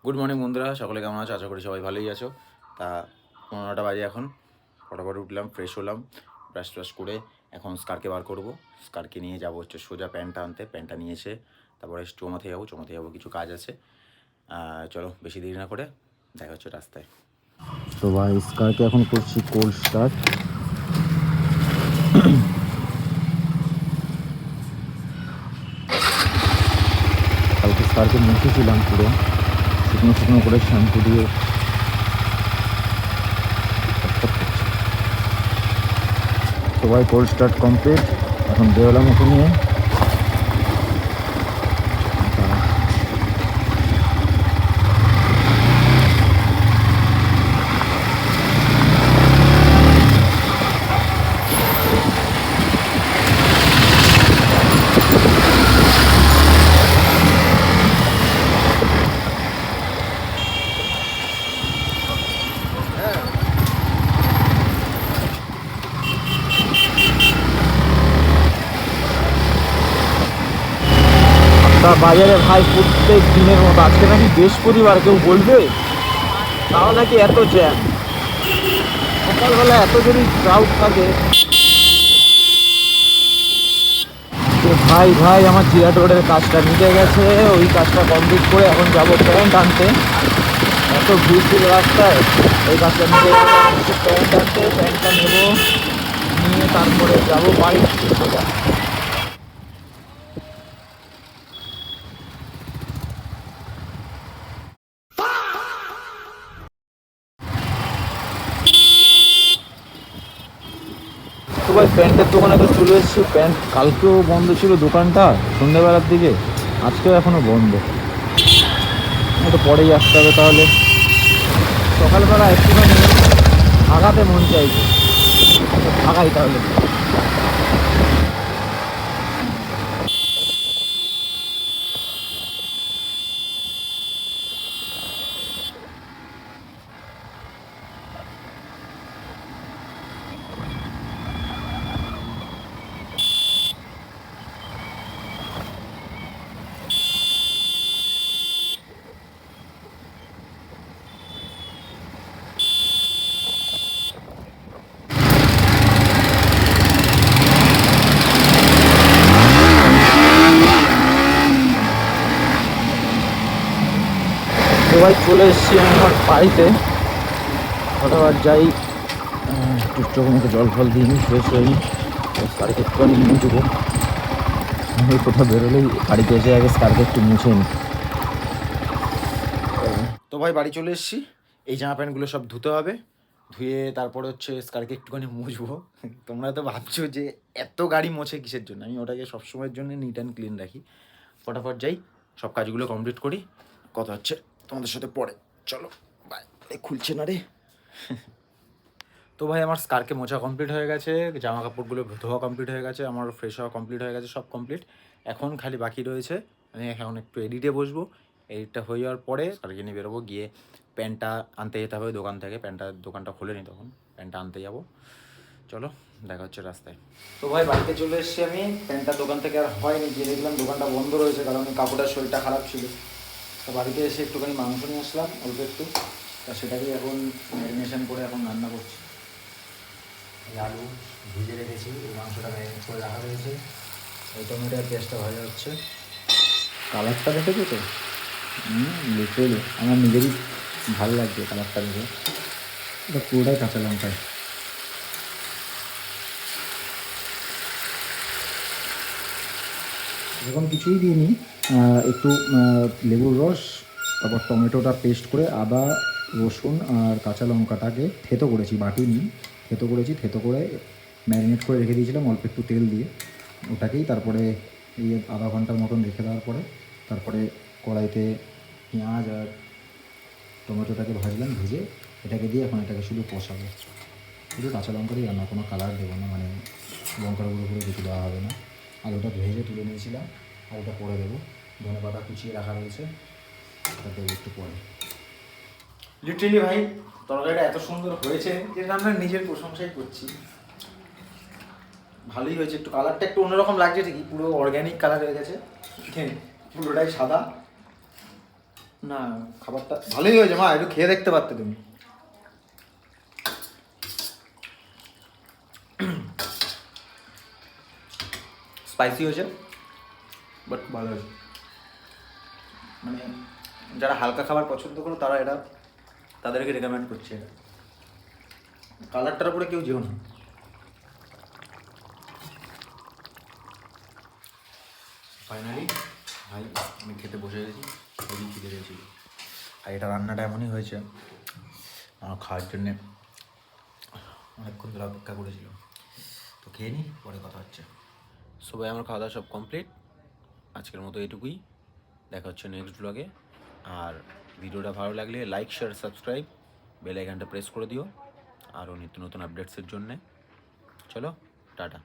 Good morning বন্ধুরা, সকলে কেমন আছো? আশা করি সবাই ভালোই আছো। তা 15টা বাজে এখন। ফটাফট উঠলাম, ফ্রেশ হলাম, ব্রাশ করে এখন স্কারকে বার করবো। স্কারকে নিয়ে যাবো হচ্ছে সোজা প্যান্টটা আনতে। প্যান্টটা নিয়ে এসে তারপরে চৌমাথে যাবো, কিছু কাজ আছে। চলো বেশি দেরি না করে দেখা হচ্ছে রাস্তায়। তো ভাই স্কারকে এখন করছি কোল্ড স্টার্ট। কালকে স্কারকে মুছেছিলাম পুরো শুকনো করে শ্যাম্পু দিয়ে। তো ভাই কোল্ড স্টার্ট কমপ্লিট, এখন বেরোলাম ওকে নিয়ে। বাজারে ভাই প্রত্যেক দিনের মতো আজকে নাকি বৃহস্পতিবার, কেউ বলবে? তাও নাকি এত জ্যাম, সকালবেলা এত যদি ক্রাউড থাকে। ভাই আমার জিরাট রোডের কাজটা মিটে গেছে, ওই কাজটা কমপ্লিট করে এখন যাবো প্যান্ট আনতে। এত ভিড় ছিল রাস্তায়, ওই কাজটা মিটে গেছে, প্যান্ট আনতে। প্যান্টটা নেবো, নিয়ে তারপরে যাবো বাড়ি। তো ভাই প্যান্টের দোকানে তো চলে এসেছি। প্যান্ট কালকেও বন্ধ ছিল দোকানটা সন্ধ্যেবেলার দিকে, আজকেও এখনো বন্ধ। একটু পরেই আসতে হবে তাহলে। সকালবেলা একটুখানি ভাগাতে মন চাইছে, ভাগাই তাহলে। সবাই চলে এসেছি আমার বাড়িতে। ফটাফট যাই, একটু চোখ মুখে জল ফল দিইনি, ফ্রেশ হয়নি, স্কারকে একটুখানি মুছবো। আমি কোথাও বেরোলেই বাড়িতে এসে আগে স্কারকে একটু মুছে নিই। তো ভাই বাড়ি চলে এসেছি, এই জামা প্যান্টগুলো সব ধুতে হবে। ধুয়ে তারপরে হচ্ছে স্কারকে একটুখানি মুছবো। তোমরা তো ভাবছো যে এত গাড়ি মোছে কিসের জন্য, আমি ওটাকে সবসময়ের জন্য নিট অ্যান্ড ক্লিন রাখি। ফটাফট যাই, সব কাজগুলো কমপ্লিট করি, কথা হচ্ছে তোমাদের সাথে পরে। চলো বাই। খুলছে না রে। তো ভাই আমার স্কারকে মোছা কমপ্লিট হয়ে গেছে, জামা কাপড়গুলো ধোয়া কমপ্লিট হয়ে গেছে, আমার ফ্রেশ হওয়া কমপ্লিট হয়ে গেছে, সব কমপ্লিট। এখন খালি বাকি রয়েছে, আমি এখন একটু এডিটে বসবো। এডিটটা হয়ে যাওয়ার পরে স্কারকে নিয়ে বেরোবো, গিয়ে প্যান্টটা আনতে যেতে হবে দোকান থেকে। দোকানটা খোলেনি তখন, প্যান্টটা আনতে যাবো। চলো দেখা হচ্ছে রাস্তায়। তো ভাই বাড়িতে চলে এসেছি আমি। প্যান্টটা দোকান থেকে আর হয়নি, গিয়ে দেখলাম দোকানটা বন্ধ রয়েছে, কারণ কাপড়ের শরীরটা খারাপ ছিল। তো বাড়িতে এসে একটুখানি মাংস নিয়ে আসলাম অল্প একটু, তা সেটাকেই এখন ম্যারিনেশন করে এখন রান্না করছি। এই আলু ভিজে রেখেছি, এই মাংসটা ম্যারিনেট করে রাখা রয়েছে। এই টমেটো আর পেঁয়াজটা ভাজা হচ্ছে। কালারটা দেখেছো তো? লিটারেলি আমার নিজেরই ভালো লাগছে কালারটা দেখে। এটা পুরোটাই কাঁচা লঙ্কায়। এরকম কিছুই দিইনি, একটু লেবুর রস, তারপর টমেটোটা পেস্ট করে আদা রসুন আর কাঁচা লঙ্কাটাকে থেতো করেছি, বাটিনি, থেতো করে ম্যারিনেট করে রেখে দিয়েছিলাম অল্প একটু তেল দিয়ে। ওটাকেই তারপরে এই আধা ঘন্টার মতন রেখে দেওয়ার পরে তারপরে কড়াইতে পেঁয়াজ আর টমেটোটাকে ভাজলাম, ভেজে এটাকে দিয়ে এখন এটাকে শুধু কষাবো। শুধু কাঁচা লঙ্কা দিয়ে রান্না, কোনো কালার দেবো না, মানে লঙ্কার গুঁড়ো করে কিছু দেওয়া হবে না। আলুটা ভেজে তুলে নিয়েছিলাম, আলুটা পরে দেবো। ধনে পাতা কুচিয়ে রাখা রয়েছে, ওটা দেবো একটু পরে। লিটারেলি ভাই তরকারিটা এত সুন্দর হয়েছে যে আমরা নিজের প্রশংসাই করছি। ভালোই হয়েছে, একটু কালারটা একটু অন্যরকম লাগছে ঠিকই, পুরো অর্গ্যানিক কালার হয়ে গেছে, পুরোটাই সাদা। না, খাবারটা ভালোই হয়েছে মা, একটু খেয়ে দেখতে পারতে তুমি। স্পাইসি হয়েছে, বাট ভালো হয়েছে। মানে যারা হালকা খাবার পছন্দ করো তারা এটা, তাদেরকে রেকমেন্ড করছে এটা। কালারটার উপরে কেউ যেও না। ফাইনালি ভাই আমি খেতে বসে গেছি, খুবই খিদে গেছি। আর এটা রান্নাটা এমনই হয়েছে, আমার খাওয়ার জন্যে অনেকক্ষণ ধরে অপেক্ষা করেছিলাম। তো খেয়ে নিই, পরে কথা হচ্ছে। সবাই আমার খাওয়া দাওয়া সব কমপ্লিট, আজকের মতো এটুকুই। দেখা হচ্ছে নেক্সট ব্লগে। আর ভিডিওটা ভালো লাগলে লাইক, শেয়ার, সাবস্ক্রাইব, বেল আইকনটা প্রেস করে দিও আরও নিত্য নতুন আপডেটসের জন্যে। চলো, টাটা।